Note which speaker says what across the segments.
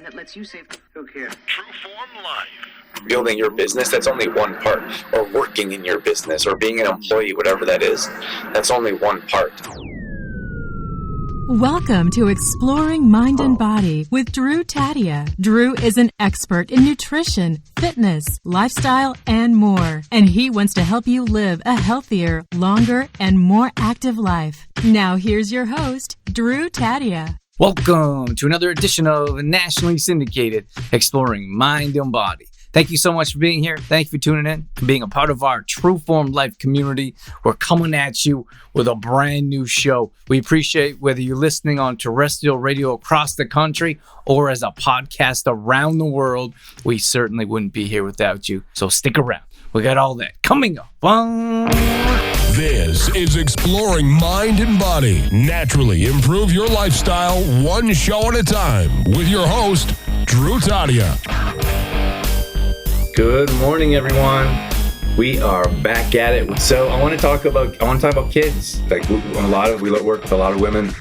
Speaker 1: that lets you save.
Speaker 2: Who cares?
Speaker 3: True Form Life.
Speaker 4: Building your business, that's only one part. Or working in your business, or being an employee, whatever that is, that's only one part.
Speaker 5: Welcome to Exploring Mind and Body with Drew Taddia. Drew is an expert in nutrition, fitness, lifestyle, and more. And he wants to help you live a healthier, longer, and more active life. Now here's your host, Drew Taddia.
Speaker 6: Welcome to another edition of nationally syndicated Exploring Mind and Body. Thank you so much for being here. Thank you for tuning in and being a part of our True Form Life community. We're coming at you with a brand new show. We appreciate whether you're listening on terrestrial radio across the country or as a podcast around the world. We certainly wouldn't be here without you. So stick around. We got all that coming up.
Speaker 3: This is Exploring Mind and Body. Naturally improve your lifestyle one show at a time with your host, Drew Taddia.
Speaker 4: Good morning, everyone. We are back at it. So I want to talk about kids. Like we work with a lot of women,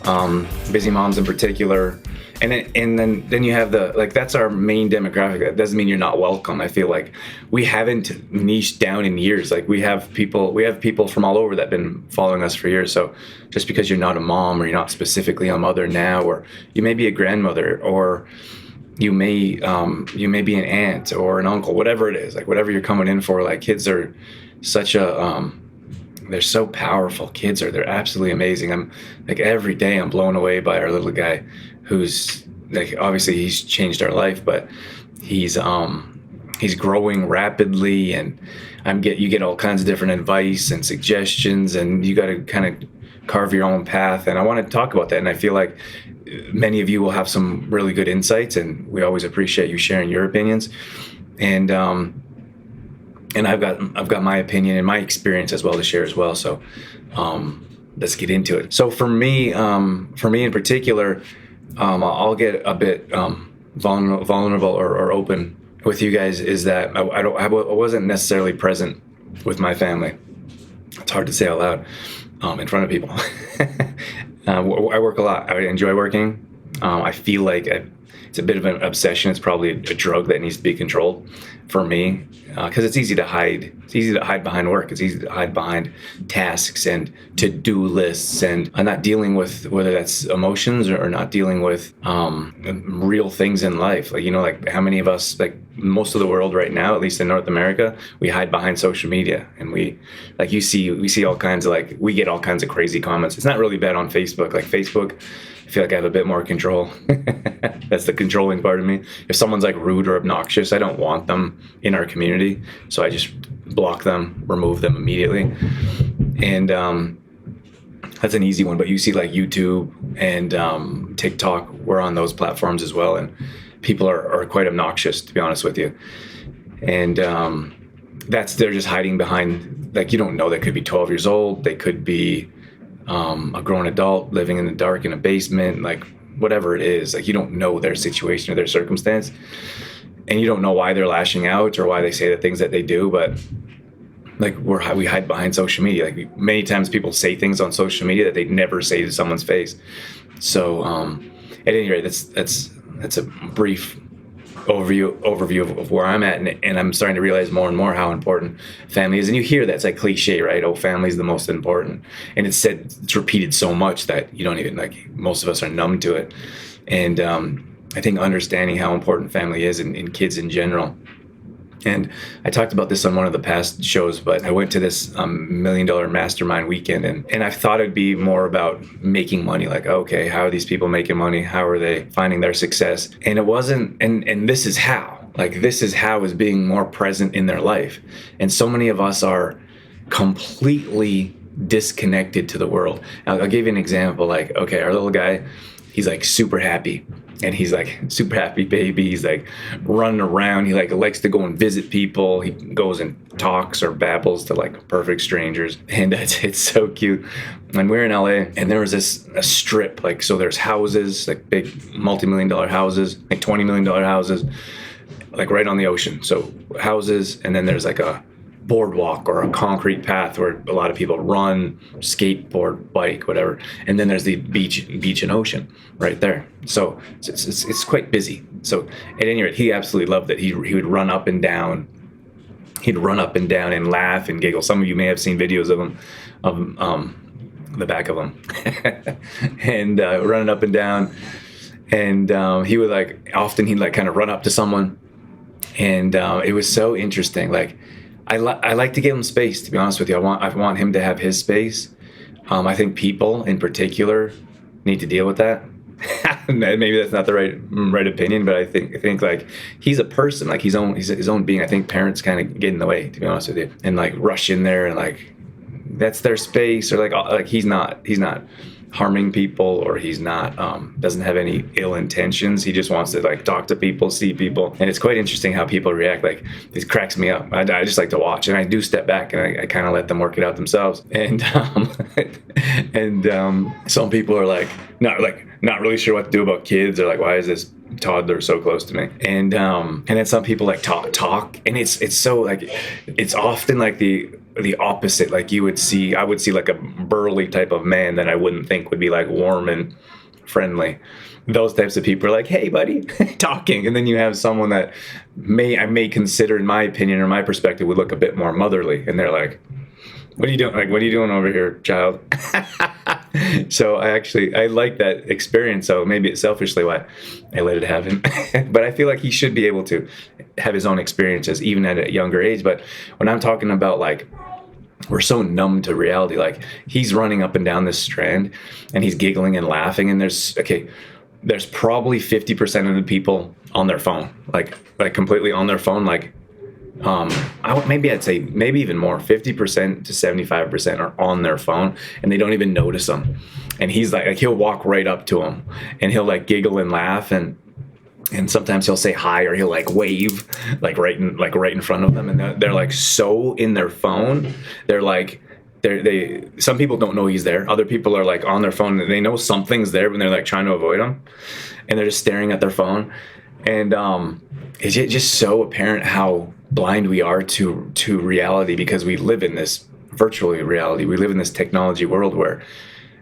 Speaker 4: busy moms in particular. And then you have that's our main demographic. That doesn't mean you're not welcome. I feel like we haven't niched down in years. Like we have people from all over that have been following us for years. So just because you're not a mom or you're not specifically a mother now, or you may be a grandmother, or you may be an aunt or an uncle, whatever it is, like whatever you're coming in for. Like kids are such a they're so powerful. They're absolutely amazing. I'm like every day I'm blown away by our little guy, who's like obviously he's changed our life, but he's growing rapidly, and you get all kinds of different advice and suggestions, and you got to kind of carve your own path. And I want to talk about that, and I feel like many of you will have some really good insights, and we always appreciate you sharing your opinions. And I've got my opinion and my experience as well to share as well. So let's get into it. So for me in particular, I'll get a bit vulnerable or open with you guys. Is that I wasn't necessarily present with my family. It's hard to say out loud in front of people. I work a lot. I enjoy working. I feel like it's a bit of an obsession. It's probably a drug that needs to be controlled for me, because it's easy to hide. It's easy to hide behind work. It's easy to hide behind tasks and to-do lists, and I'm not dealing with whether that's emotions or not dealing with real things in life. Like how many of us, like most of the world right now, at least in North America, we hide behind social media, and we see all kinds of we get all kinds of crazy comments. It's not really bad on Facebook. Like Facebook, I feel like I have a bit more control. That's the controlling part of me. If someone's rude or obnoxious, I don't want them in our community, so I just block them, remove them immediately. And that's an easy one. But you see YouTube and TikTok, we're on those platforms as well, and people are quite obnoxious, to be honest with you. And they're just hiding behind, you don't know, they could be 12 years old, they could be a grown adult living in the dark in a basement, whatever it is. You don't know their situation or their circumstance, and you don't know why they're lashing out or why they say the things that they do. But we hide behind social media. Many times people say things on social media that they'd never say to someone's face. So at any rate, that's a brief overview of where I'm at, and I'm starting to realize more and more how important family is. And you hear that, it's cliche, right? Oh, family's the most important, and it's repeated so much that you don't even most of us are numb to it. And I think understanding how important family is in kids in general. And I talked about this on one of the past shows, but I went to this $1 million mastermind weekend, and I thought it'd be more about making money. Okay, how are these people making money? How are they finding their success? And it wasn't, and this is how. This is how is being more present in their life. And so many of us are completely disconnected to the world. I'll give you an example. Okay, our little guy, he's super happy. And he's super happy baby. He's running around. He likes to go and visit people. He goes and talks or babbles to perfect strangers. And it's so cute. And we're in LA, and there was a strip, so there's houses, big multi-million-dollar houses, $20 million houses, right on the ocean. So houses, and then there's a boardwalk or a concrete path where a lot of people run, skateboard, bike, whatever. And then there's the beach and ocean right there. So it's quite busy. So at any rate, he absolutely loved it. He would run up and down. He'd run up and down and laugh and giggle. Some of you may have seen videos of him, the back of him, and running up and down. And he would he'd kind of run up to someone, and it was so interesting. Like, I like to give him space, to be honest with you. I want him to have his space. I think people in particular need to deal with that. Maybe that's not the right opinion, but I think like he's a person, like he's his own being. I think parents kind of get in the way, to be honest with you, and like rush in there and like that's their space, or like he's not harming people, or he's not doesn't have any ill intentions. He just wants to like talk to people, see people, and it's quite interesting how people react. Like, it cracks me up. I just like to watch, and I do step back and I kind of let them work it out themselves. And some people are like not really sure what to do about kids, or like, why is this toddler so close to me? And then some people like talk, and it's so like it's often like the opposite. Like I would see like a burly type of man that I wouldn't think would be like warm and friendly. Those types of people are like, hey buddy, talking. And then you have someone that I may consider, in my opinion or my perspective, would look a bit more motherly, and they're like, what are you doing? Like, what are you doing over here, child? So I like that experience. So maybe it's selfishly why I let it happen. But I feel like he should be able to have his own experiences, even at a younger age. But when I'm talking about like, we're so numb to reality, like he's running up and down this strand and he's giggling and laughing. And there's probably 50% of the people on their phone, like completely on their phone. Like, I'd say maybe even more, 50% to 75% are on their phone and they don't even notice them. And he's like he'll walk right up to them and he'll like giggle and laugh, and sometimes he'll say hi, or he'll like wave like right in front of them, and they're like so in their phone. They're like some people don't know he's there. Other people are like on their phone and they know something's there, but they're like trying to avoid him, and they're just staring at their phone. And it's just so apparent how blind we are to reality, because we live in this virtual reality. We live in this technology world where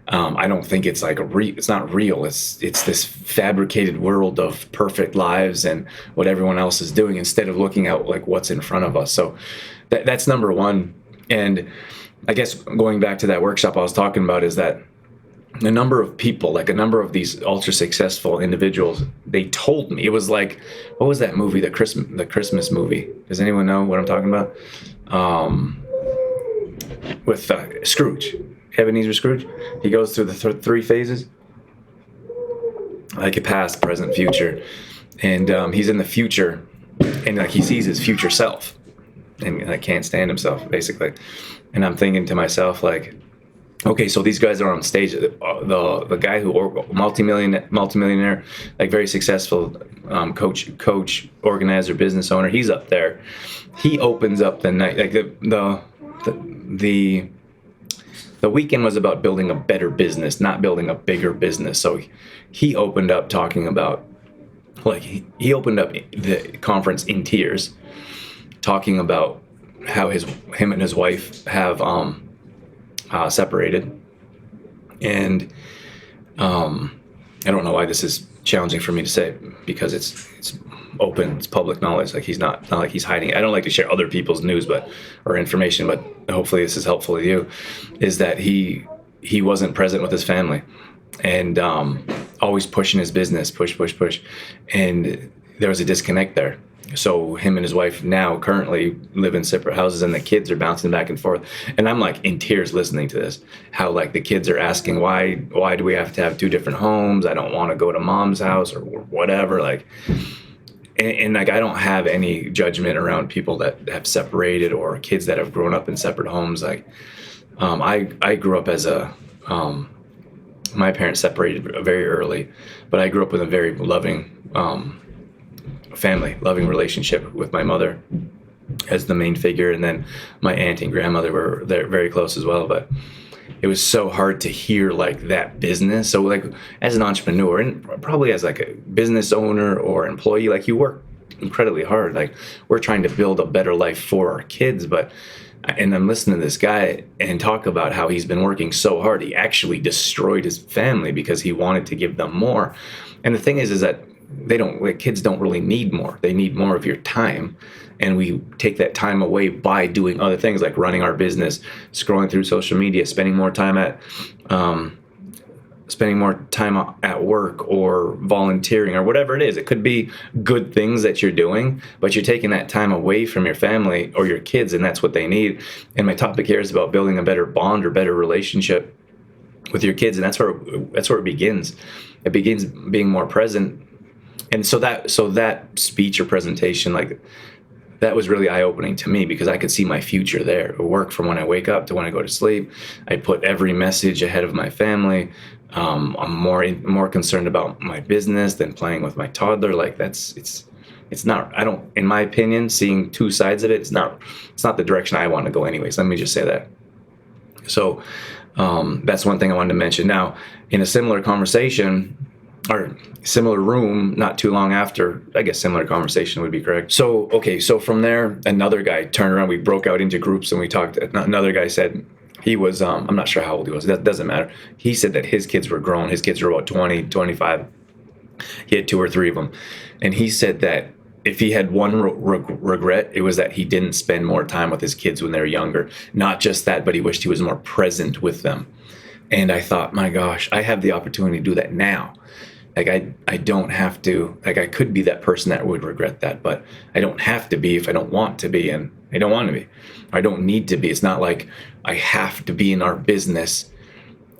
Speaker 4: I don't think it's like it's not real. It's this fabricated world of perfect lives and what everyone else is doing, instead of looking at like what's in front of us. So that's number one. And I guess going back to that workshop I was talking about, is that a number of people, like a number of these ultra successful individuals, they told me, it was like, what was that movie, the Christmas movie? Does anyone know what I'm talking about? With Scrooge, Ebenezer Scrooge. He goes through the three phases, like a past, present, future, and he's in the future, and like he sees his future self, and like can't stand himself basically. And I'm thinking to myself, like, okay, so these guys are on stage. The guy who multimillionaire, like very successful coach, organizer, business owner, he's up there. He opens up the night, like the weekend was about building a better business, not building a bigger business. So he opened up talking about, like, he opened up the conference in tears, talking about how him and his wife have separated. And I don't know why this is challenging for me to say, because it's open, it's public knowledge. Like, he's not like he's hiding it. I don't like to share other people's news or information, but hopefully this is helpful to you, is that he wasn't present with his family, and always pushing his business, push, and there was a disconnect there. So him and his wife now currently live in separate houses, and the kids are bouncing back and forth. And I'm like in tears listening to this, how like the kids are asking, why do we have to have two different homes? I don't want to go to mom's house or whatever. Like, and like, I don't have any judgment around people that have separated or kids that have grown up in separate homes. Like, I grew up as my parents separated very early, but I grew up with a very loving, family, loving relationship with my mother as the main figure, and then my aunt and grandmother were very close as well. But it was so hard to hear like that business. So like as an entrepreneur, and probably as like a business owner or employee, like you work incredibly hard. Like, we're trying to build a better life for our kids, and I'm listening to this guy and talk about how he's been working so hard. He actually destroyed his family because he wanted to give them more. And the thing is that kids don't really need more. They need more of your time. And we take that time away by doing other things like running our business, scrolling through social media, spending more time at work or volunteering or whatever it is. It could be good things that you're doing, but you're taking that time away from your family or your kids, and that's what they need. And my topic here is about building a better bond or better relationship with your kids, and that's where it begins. It begins being more present. And so that speech or presentation, like, that was really eye-opening to me because I could see my future there. Work from when I wake up to when I go to sleep. I put every message ahead of my family. I'm more concerned about my business than playing with my toddler. Like, it's not, I don't, in my opinion, seeing two sides of it, it's not the direction I want to go anyways. Let me just say that. So that's one thing I wanted to mention. Now, in a similar conversation, or similar room, not too long after, I guess similar conversation would be correct. So from there, another guy turned around, we broke out into groups and we talked. Another guy said he was, I'm not sure how old he was, that doesn't matter. He said that his kids were grown. His kids were about 20, 25. He had 2 or 3 of them. And he said that if he had one regret, it was that he didn't spend more time with his kids when they were younger. Not just that, but he wished he was more present with them. And I thought, my gosh, I have the opportunity to do that now. Like, I don't have to, like, I could be that person that would regret that, but I don't have to be if I don't want to be, and I don't want to be. I don't need to be. It's not like I have to be in our business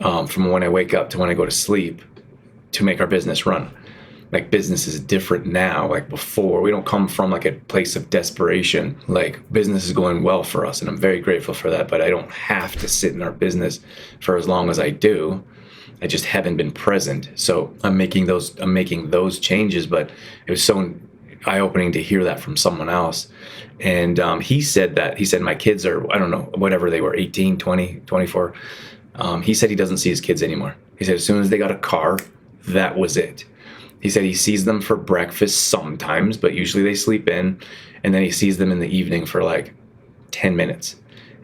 Speaker 4: from when I wake up to when I go to sleep to make our business run. Like, business is different now. Like, before, we don't come from like a place of desperation. Like, business is going well for us, and I'm very grateful for that, but I don't have to sit in our business for as long as I do. I just haven't been present. So I'm making those changes, but it was so eye-opening to hear that from someone else. And he said my kids are, I don't know, whatever they were, 18, 20, 24. He said he doesn't see his kids anymore. He said as soon as they got a car, that was it. He said he sees them for breakfast sometimes, but usually they sleep in, and then he sees them in the evening for like 10 minutes.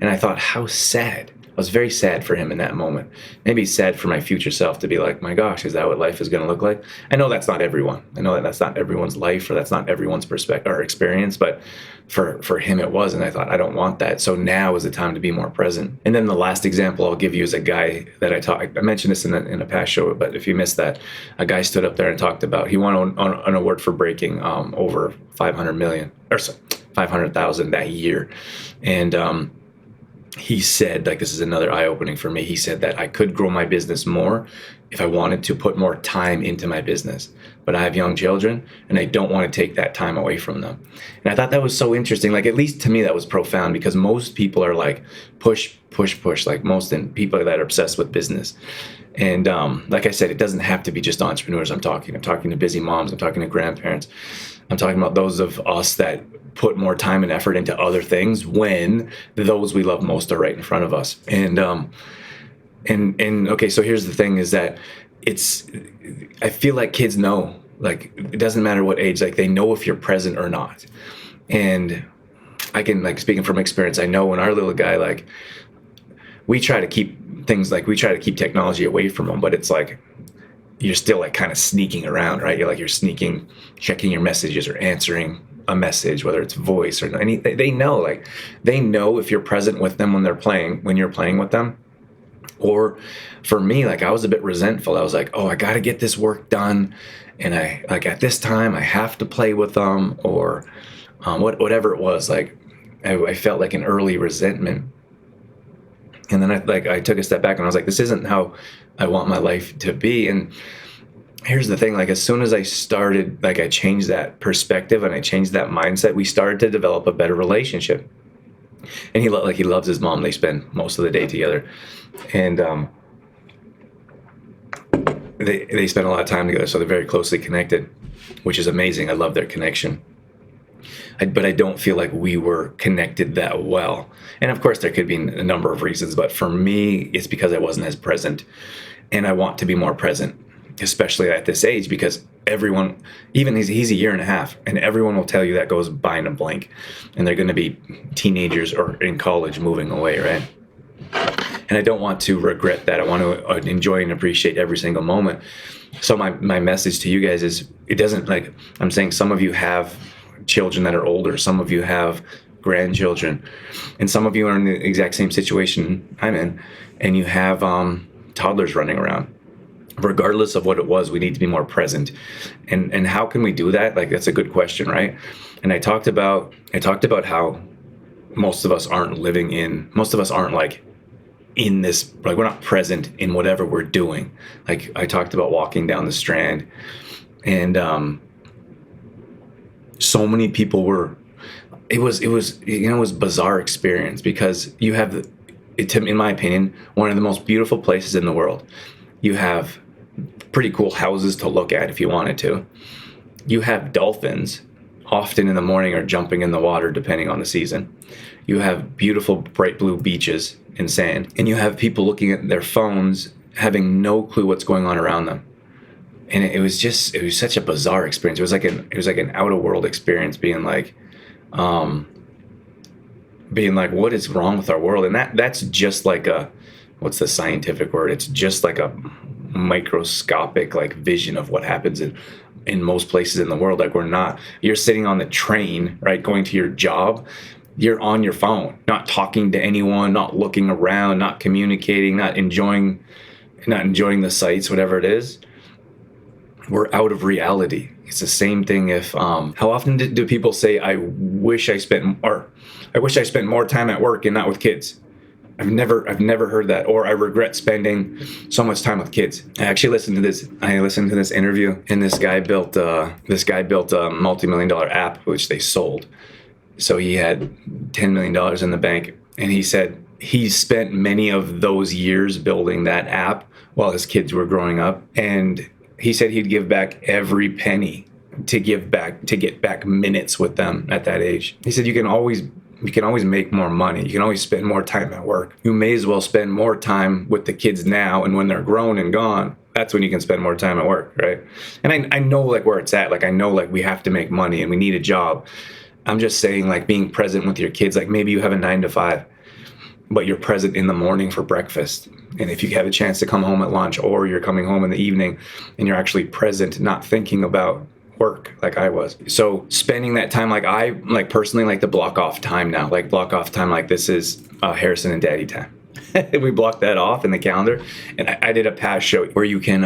Speaker 4: And I thought, how sad. I was very sad for him in that moment. Maybe sad for my future self to be like, my gosh, is that what life is going to look like? I know that's not everyone. I know that that's not everyone's life, or that's not everyone's perspective or experience, but for him it was. And I thought, I don't want that. So now is the time to be more present. And then the last example I'll give you is a guy that I mentioned this in a past show, but if you missed that, a guy stood up there and talked about, he won an award for breaking over 500,000 that year. And he said, like, this is another eye-opening for me. He said that I could grow my business more if I wanted to put more time into my business. But I have young children, and I don't want to take that time away from them. And I thought that was so interesting. Like, at least to me, that was profound, because most people are like, push, push, push. Like, most people that are obsessed with business. And like I said, it doesn't have to be just entrepreneurs I'm talking to busy moms. I'm talking to grandparents. I'm talking about those of us that put more time and effort into other things when those we love most are right in front of us. And okay, so here's the thing is that I feel like kids know, like, it doesn't matter what age, like, they know if you're present or not. And I can, like, speaking from experience, I know when our little guy, like, we try to keep technology away from him, but it's like, you're still like kind of sneaking around, right? You're sneaking, checking your messages or answering a message, whether it's voice or anything. They know if you're present with them when you're playing with them. Or for me, like, I was a bit resentful. I was like, oh, I got to get this work done. And I, like, at this time I have to play with them, or whatever it was. Like, I felt like an early resentment. And then I took a step back and I was like, this isn't how I want my life to be. And here's the thing, like, as soon as I started, like, I changed that perspective and I changed that mindset, we started to develop a better relationship. And he loves his mom. They spend most of the day together. And they spend a lot of time together, so they're very closely connected, which is amazing. I love their connection. But I don't feel like we were connected that well. And of course, there could be a number of reasons, but for me, it's because I wasn't as present, and I want to be more present. especially at this age, because everyone, even he's a year and a half, and everyone will tell you that goes by in a blink, and they're going to be teenagers or in college moving away, right? And I don't want to regret that. I want to enjoy and appreciate every single moment. So my message to you guys is, it doesn't, like I'm saying, some of you have children that are older, some of you have grandchildren, and some of you are in the exact same situation I'm in, and you have toddlers running around. Regardless of what it was, we need to be more present. And how can we do that? Like, that's a good question, right? And I talked about how most of us aren't like in this, like, we're not present in whatever we're doing. Like, I talked about walking down the Strand, and so many people were, it was a bizarre experience, because you have, in my opinion, one of the most beautiful places in the world. You have pretty cool houses to look at if you wanted to. You have dolphins, often in the morning, are jumping in the water depending on the season. You have beautiful bright blue beaches and sand, and you have people looking at their phones having no clue what's going on around them. And it was such a bizarre experience. It was like an out of world experience, being like, what is wrong with our world? And that's just like what's the scientific word? It's just like a microscopic, like, vision of what happens in most places in the world. Like, you're sitting on the train, right, going to your job, you're on your phone, not talking to anyone, not looking around, not communicating, not enjoying the sights, whatever it is. We're out of reality. It's the same thing if, how often do people say, I wish I spent more time at work and not with kids? I've never heard that. Or I regret spending so much time with kids. I actually listened to this interview, and this guy built a multi-million-dollar app, which they sold. So he had $10 million in the bank, and he said he spent many of those years building that app while his kids were growing up, and he said he'd give back every penny to get back minutes with them at that age. He said you can always make more money. You can always spend more time at work. You may as well spend more time with the kids now, and when they're grown and gone, that's when you can spend more time at work, right? And I know, like, where it's at. Like, I know, like, we have to make money and we need a job. I'm just saying, like, being present with your kids. Like, maybe you have a 9 to 5, but you're present in the morning for breakfast. And if you have a chance to come home at lunch, or you're coming home in the evening and you're actually present, not thinking about work like I was. So spending that time, like, I personally like to block off time now, like this is Harrison and Daddy time. We blocked that off in the calendar, and I did a past show where you can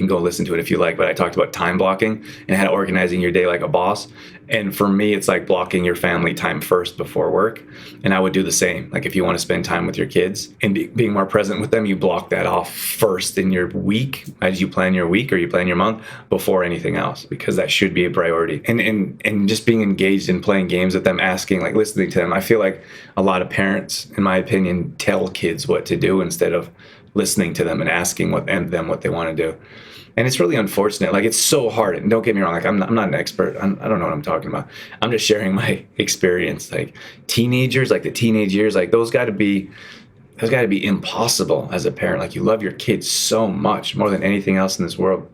Speaker 4: go listen to it if you like, but I talked about time blocking and how organizing your day like a boss. And for me, it's like blocking your family time first before work. And I would do the same. Like, if you want to spend time with your kids and being more present with them, you block that off first in your week, as you plan your week or you plan your month, before anything else, because that should be a priority. And just being engaged in playing games with them, asking, like, listening to them. I feel like a lot of parents, in my opinion, tell kids what to do instead of listening to them and asking them what they want to do. And it's really unfortunate. Like, it's so hard. And don't get me wrong. Like, I'm not an expert. I don't know what I'm talking about. I'm just sharing my experience. Like, teenagers, like the teenage years, like those got to be impossible as a parent. Like, you love your kids so much, more than anything else in this world.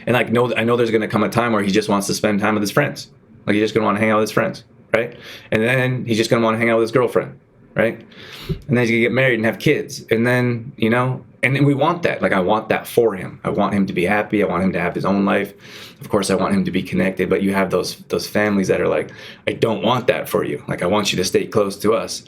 Speaker 4: And like, I know there's going to come a time where he just wants to spend time with his friends. Like, he's just going to want to hang out with his friends, right? And then he's just going to want to hang out with his girlfriend, right? And then he's going to get married and have kids. And then, and we want that. Like, I want that for him. I want him to be happy. I want him to have his own life. Of course, I want him to be connected. But you have those families that are like, I don't want that for you. Like, I want you to stay close to us.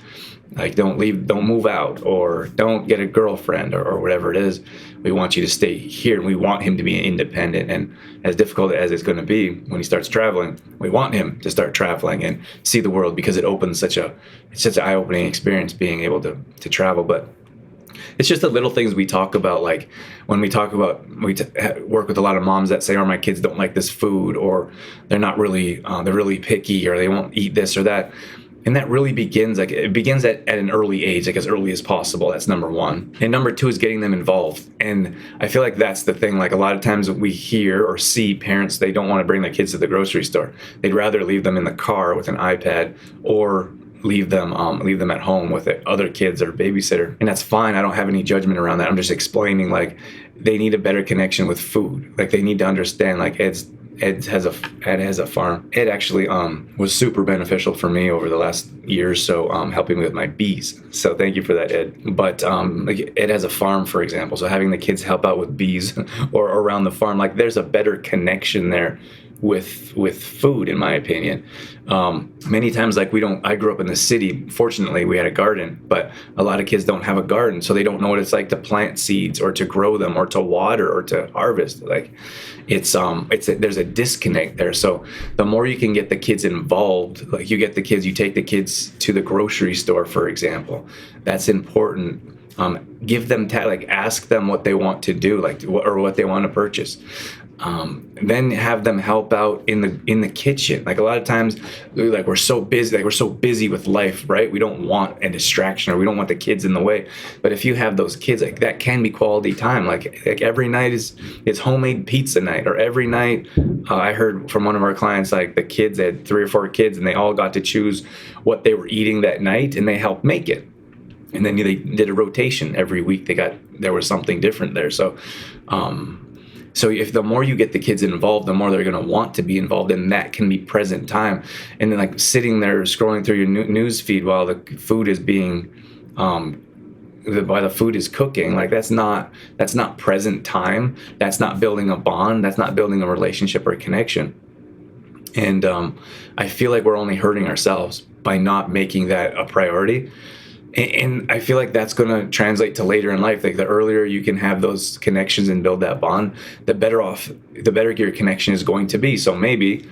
Speaker 4: Like, don't move out, or don't get a girlfriend, or whatever it is. We want you to stay here, and we want him to be independent. And as difficult as it's going to be when he starts traveling, we want him to start traveling and see the world, because it opens it's such an eye-opening experience being able to travel. But it's just the little things we talk about. Like, when we talk about, work with a lot of moms that say, oh, my kids don't like this food, or they're not really, they're really picky, or they won't eat this or that. And that really begins at an early age, like as early as possible. That's number one. And number two is getting them involved. And I feel like that's the thing. Like, a lot of times we hear or see parents, they don't want to bring their kids to the grocery store. They'd rather leave them in the car with an iPad, or leave them at home with other kids or babysitter. And that's fine. I don't have any judgment around that. I'm just explaining, like, they need a better connection with food. Like they need to understand, like Ed has a farm. Ed actually was super beneficial for me over the last year or so, helping me with my bees. So thank you for that, Ed. But like Ed has a farm, for example. So having the kids help out with bees or around the farm, like there's a better connection there with food, in my opinion. Many times, like I grew up in the city. Fortunately, we had a garden, but a lot of kids don't have a garden, so they don't know what it's like to plant seeds or to grow them or to water or to harvest. Like there's a disconnect there. So the more you can get the kids involved, like you take the kids to the grocery store, for example, that's important. Give them ask them what they want to do, or what they want to purchase. Then have them help out in the kitchen. Like a lot of times, we're so busy with life, right? We don't want a distraction, or we don't want the kids in the way. But if you have those kids, like that can be quality time. Like every night is homemade pizza night, or every night. I heard from one of our clients, like the kids had 3 or 4 kids, and they all got to choose what they were eating that night, and they helped make it. And then they did a rotation every week. There was something different there. So if the more you get the kids involved, the more they're going to want to be involved, and that can be present time. And then like sitting there scrolling through your news feed while the food is being, while the food is cooking, like that's not present time. That's not building a bond. That's not building a relationship or a connection. And I feel like we're only hurting ourselves by not making that a priority. And I feel like that's going to translate to later in life. Like the earlier you can have those connections and build that bond, the better your connection is going to be. So maybe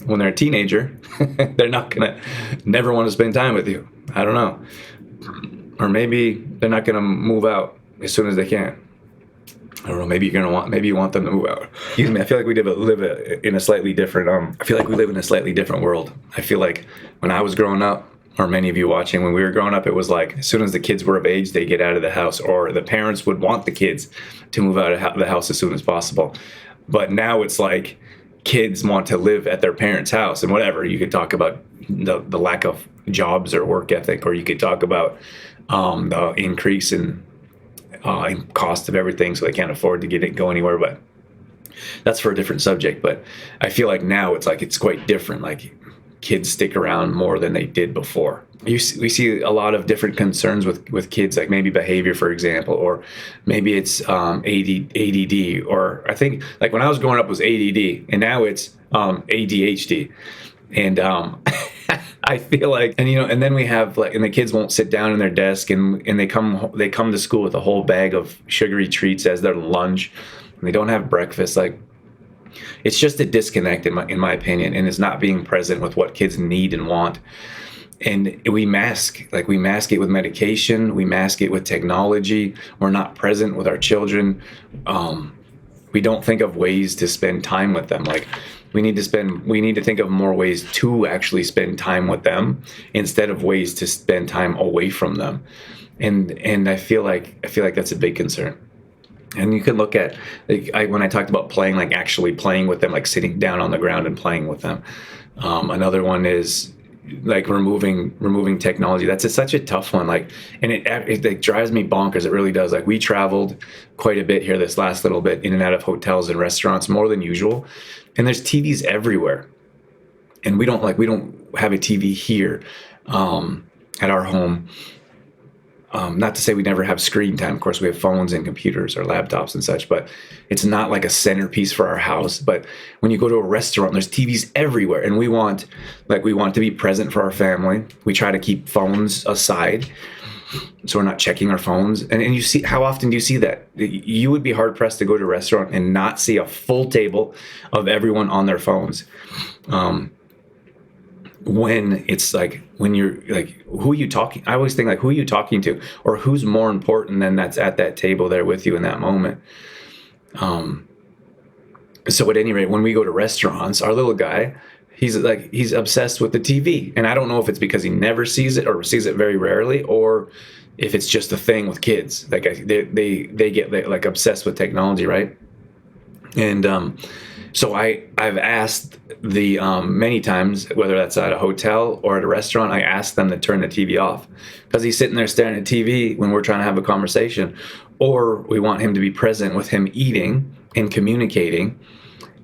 Speaker 4: when they're a teenager, they're not going to never want to spend time with you. I don't know. Or maybe they're not going to move out as soon as they can. I don't know. Maybe you want them to move out. Excuse me. I feel like we live in a slightly different. I feel like we live in a slightly different world. I feel like when I was growing up, or many of you watching, when we were growing up, it was like as soon as the kids were of age, they get out of the house, or the parents would want the kids to move out of the house as soon as possible. But now it's like kids want to live at their parents' house, and whatever. You could talk about the lack of jobs or work ethic, or you could talk about the increase in cost of everything, so they can't afford to go anywhere. But that's for a different subject. But I feel like now it's quite different. Like kids stick around more than they did before. We see a lot of different concerns with kids, like maybe behavior, for example, or maybe it's ADD, or I think like when I was growing up it was ADD, and now it's ADHD. And I feel like, and then we have and the kids won't sit down in their desk, and they come to school with a whole bag of sugary treats as their lunch, and they don't have breakfast. Like, it's just a disconnect in my opinion, and it's not being present with what kids need and want. And we mask it with medication, we mask it with technology. We're not present with our children. We don't think of ways to spend time with them. Like we need to think of more ways to actually spend time with them instead of ways to spend time away from them. And I feel like that's a big concern. And you can look at, when I talked about playing, like actually playing with them, like sitting down on the ground and playing with them. Another one is like removing technology. That's such a tough one. Like, and it drives me bonkers. It really does. Like we traveled quite a bit here this last little bit, in and out of hotels and restaurants more than usual. And there's TVs everywhere. And we don't have a TV here at our home. Not to say we never have screen time. Of course, we have phones and computers or laptops and such, but it's not like a centerpiece for our house. But when you go to a restaurant, there's TVs everywhere, and we want to be present for our family. We try to keep phones aside, so we're not checking our phones. And you see, how often do you see that? You would be hard pressed to go to a restaurant and not see a full table of everyone on their phones. When it's like, when you're like, who are you talking? I always think like, who are you talking to, or who's more important than that's at that table there with you in that moment. So at any rate, when we go to restaurants, our little guy, he's obsessed with the TV, and I don't know if it's because he never sees it or sees it very rarely, or if it's just a thing with kids. Like they get like obsessed with technology, right? And So I've asked the many times, whether that's at a hotel or at a restaurant, I ask them to turn the TV off because he's sitting there staring at TV when we're trying to have a conversation, or we want him to be present with him eating and communicating,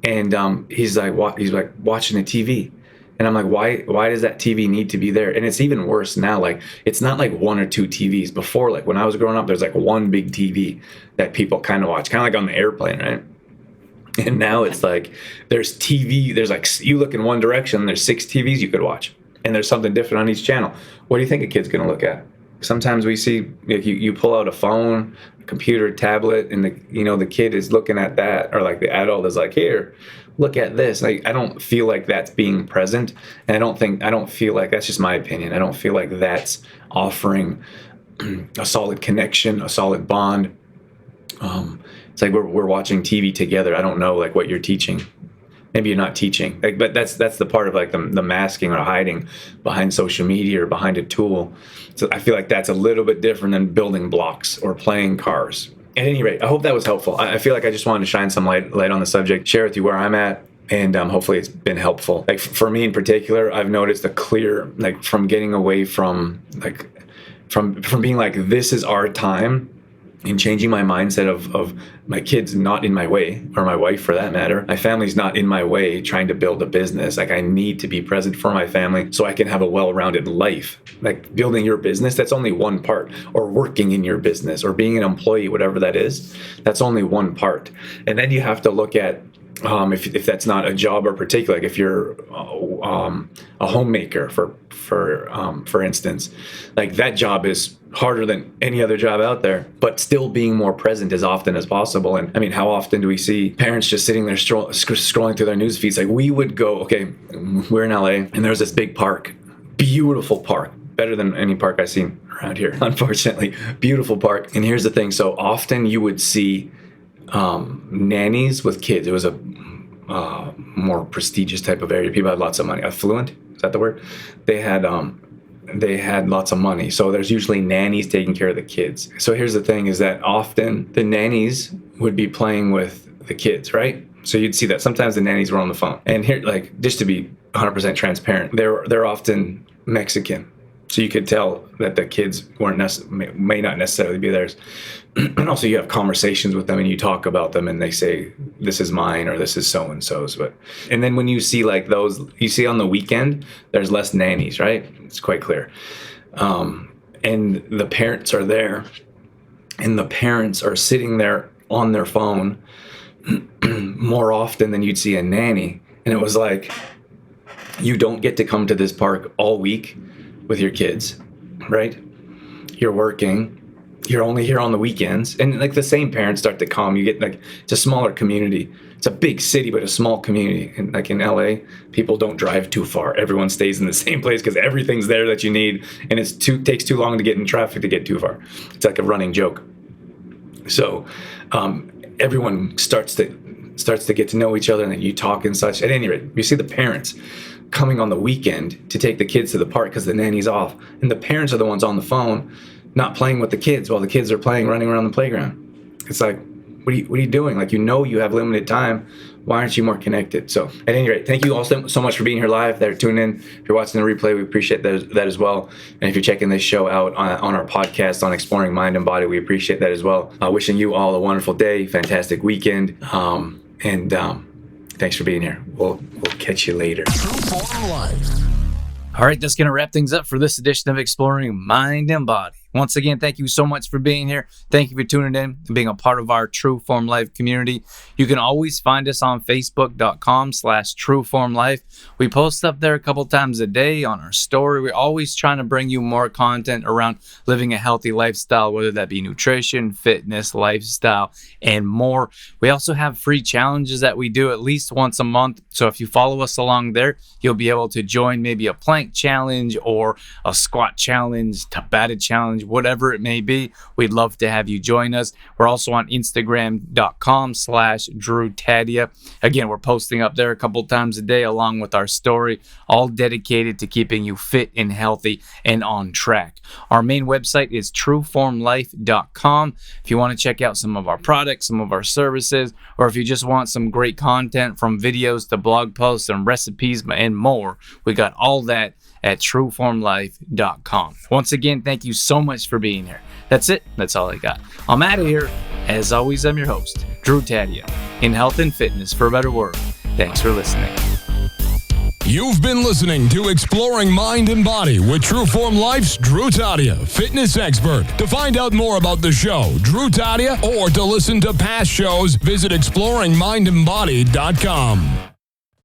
Speaker 4: and he's like watching the TV. And I'm like, why does that TV need to be there? And it's even worse now. Like, it's not like one or two TVs. Before, like when I was growing up, there's like one big TV that people kind of watch, kind of like on the airplane, right? And now it's like there's TV. There's like, you look in one direction, there's 6 TVs you could watch, and there's something different on each channel. What do you think a kid's gonna look at? Sometimes we see, like, you pull out a phone, a computer, tablet, and the kid is looking at that, or like the adult is like, here, look at this. Like, I don't feel like that's being present, and I don't feel like, that's just my opinion, I don't feel like that's offering a solid connection, a solid bond. It's like we're watching TV together. I don't know like what you're teaching. Maybe you're not teaching, like, but that's the part of like the masking or hiding behind social media or behind a tool. So I feel like that's a little bit different than building blocks or playing cars. At any rate, I hope that was helpful. I feel like I just wanted to shine some light on the subject, share with you where I'm at, and hopefully it's been helpful. Like for me in particular, I've noticed a clear, like, from getting away from like from being like, this is our time, and changing my mindset of my kids not in my way, or my wife for that matter. My family's not in my way trying to build a business. Like, I need to be present for my family so I can have a well-rounded life. Like, building your business, that's only one part. Or working in your business, or being an employee, whatever that is, that's only one part. And then you have to look at, if that's not a job or particular, like if you're a homemaker, for instance, like that job is harder than any other job out there, but still being more present as often as possible. And I mean, how often do we see parents just sitting there scrolling through their news feeds? Like, we would go, okay, we're in LA, and there's this big park, beautiful park, better than any park I've seen around here, unfortunately, beautiful park. And here's the thing, so often you would see nannies with kids. It was a more prestigious type of area. People had lots of money. Affluent, is that the word? They had lots of money. So there's usually nannies taking care of the kids. So here's the thing, is that often the nannies would be playing with the kids, right? So you'd see that sometimes the nannies were on the phone. And here, like, just to be 100% transparent, they're often Mexican. So you could tell that the kids may not necessarily be theirs. And also you have conversations with them and you talk about them and they say, this is mine, or this is so-and-so's. And then when you see like those, you see on the weekend, there's less nannies, right? It's quite clear. And the parents are there, and the parents are sitting there on their phone more often than you'd see a nanny. And it was like, you don't get to come to this park all week with your kids, right? You're working, you're only here on the weekends, and like the same parents start to come. You get like, it's a smaller community. It's a big city, but a small community. And like in LA, people don't drive too far. Everyone stays in the same place because everything's there that you need, and takes too long to get in traffic to get too far. It's like a running joke. So everyone starts to get to know each other, and then you talk and such. At any rate, you see the parents coming on the weekend to take the kids to the park because the nanny's off, and the parents are the ones on the phone not playing with the kids while the kids are running around the playground. It's like, what are you doing? Like, you have limited time. Why aren't you more connected? So at any rate, thank you all so much for being here live. That are tuning in. If you're watching the replay, we appreciate that as well. And if you're checking this show out on our podcast on Exploring Mind and Body, we appreciate that as well. Wishing you all a wonderful day, fantastic weekend, and thanks for being here. We'll catch you later.
Speaker 6: All right, that's going to wrap things up for this edition of Exploring Mind and Body. Once again, thank you so much for being here. Thank you for tuning in and being a part of our True Form Life community. You can always find us on Facebook.com/TrueFormLife. We post up there a couple times a day on our story. We're always trying to bring you more content around living a healthy lifestyle, whether that be nutrition, fitness, lifestyle, and more. We also have free challenges that we do at least once a month. So if you follow us along there, you'll be able to join maybe a plank challenge or a squat challenge, Tabata challenge, challenge, whatever it may be. We'd love to have you join us. We're also on Instagram.com/Drew Taddia. Again, we're posting up there a couple times a day along with our story, all dedicated to keeping you fit and healthy and on track. Our main website is trueformlife.com. If you want to check out some of our products, some of our services, or if you just want some great content from videos to blog posts and recipes and more, we got all that at trueformlife.com. Once again, thank you so much for being here. That's it. That's all I got. I'm out of here. As always, I'm your host, Drew Taddia, in health and fitness for a better world. Thanks for listening.
Speaker 3: You've been listening to Exploring Mind and Body with Trueform Life's Drew Taddia, fitness expert. To find out more about the show, Drew Taddia, or to listen to past shows, visit exploringmindandbody.com.